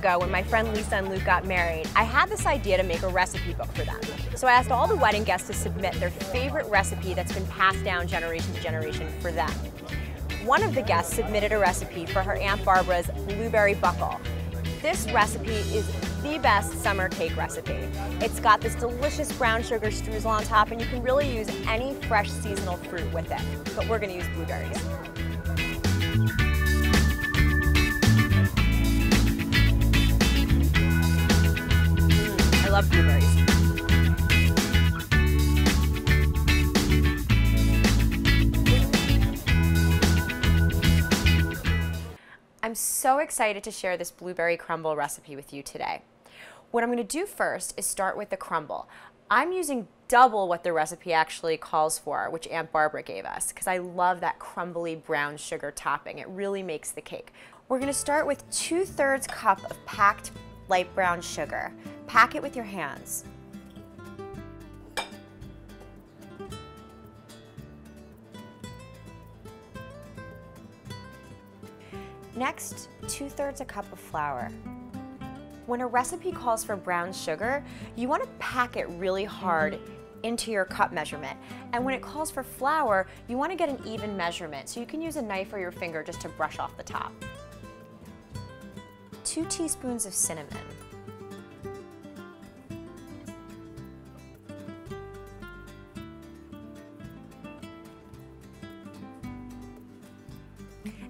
ago, when my friend Lisa and Luke got married, I had this idea to make a recipe book for them. So I asked all the wedding guests to submit their favorite recipe that's been passed down generation to generation for them. One of the guests submitted a recipe for her Aunt Barbara's blueberry buckle. This recipe is the best summer cake recipe. It's got this delicious brown sugar streusel on top, and you can really use any fresh seasonal fruit with it. But we're gonna use blueberries. I love blueberries. I'm so excited to share this blueberry crumble recipe with you today. What I'm going to do first is start with the crumble. I'm using double what the recipe actually calls for, which Aunt Barbara gave us, because I love that crumbly brown sugar topping. It really makes the cake. We're going to start with 2/3 cup of packed light brown sugar. Pack it with your hands. Next, 2/3 a cup of flour. When a recipe calls for brown sugar, you want to pack it really hard into your cup measurement. And when it calls for flour, you want to get an even measurement, so you can use a knife or your finger just to brush off the top. 2 teaspoons of cinnamon.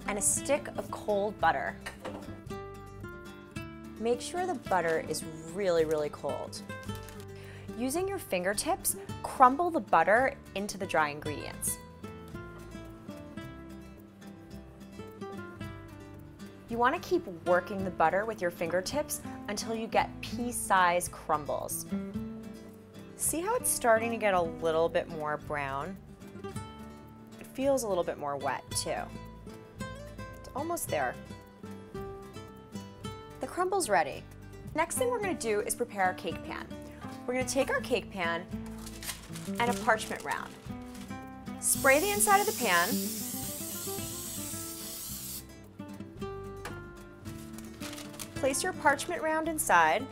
And a stick of cold butter. Make sure the butter is really, really cold. Using your fingertips, crumble the butter into the dry ingredients. You want to keep working the butter with your fingertips until you get pea-sized crumbles. See how it's starting to get a little bit more brown? It feels a little bit more wet too. Almost there. The crumble's ready. Next thing we're going to do is prepare our cake pan. We're going to take our cake pan and a parchment round. Spray the inside of the pan. Place your parchment round inside.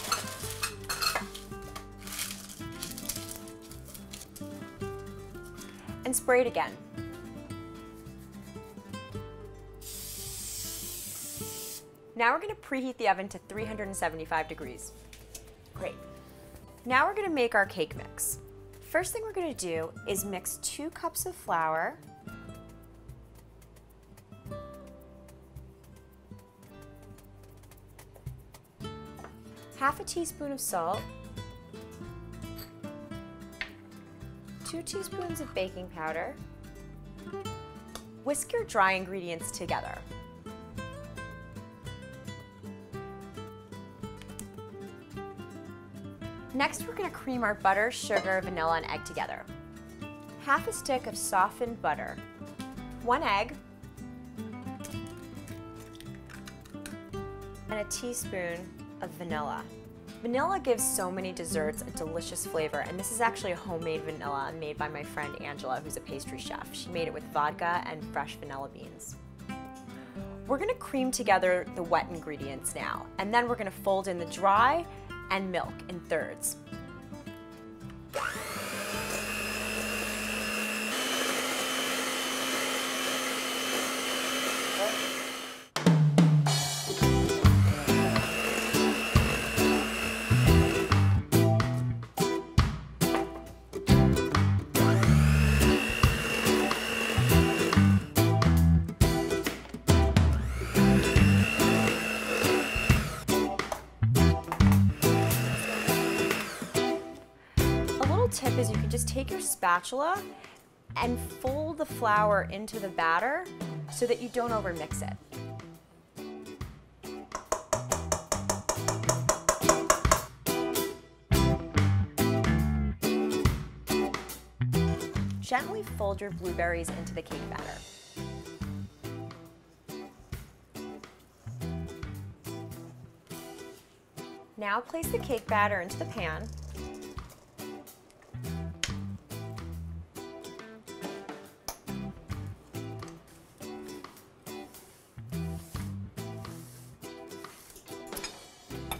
And spray it again. Now we're going to preheat the oven to 375 degrees. Great. Now we're going to make our cake mix. First thing we're going to do is mix 2 cups of flour, half a teaspoon of salt, 2 teaspoons of baking powder. Whisk your dry ingredients together. Next, we're going to cream our butter, sugar, vanilla, and egg together. Half a stick of softened butter, 1 egg, and a teaspoon of vanilla. Vanilla gives so many desserts a delicious flavor, and this is actually a homemade vanilla made by my friend Angela, who's a pastry chef. She made it with vodka and fresh vanilla beans. We're going to cream together the wet ingredients now, and then we're going to fold in the dry and milk in thirds. Tip is you can just take your spatula and fold the flour into the batter so that you don't overmix it. Gently fold your blueberries into the cake batter. Now place the cake batter into the pan.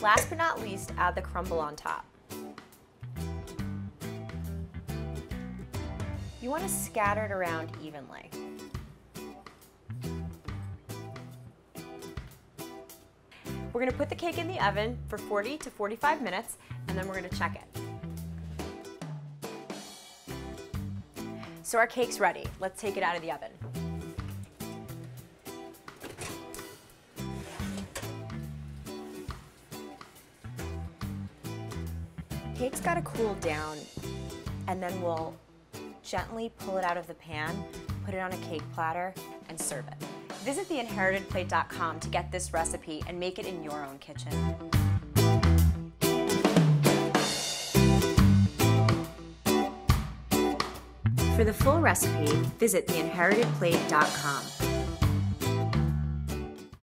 Last but not least, add the crumble on top. You want to scatter it around evenly. We're going to put the cake in the oven for 40 to 45 minutes, and then we're going to check it. So our cake's ready. Let's take it out of the oven. Cake's got to cool down, and then we'll gently pull it out of the pan, put it on a cake platter, and serve it. Visit theinheritedplate.com to get this recipe and make it in your own kitchen. For the full recipe, visit theinheritedplate.com.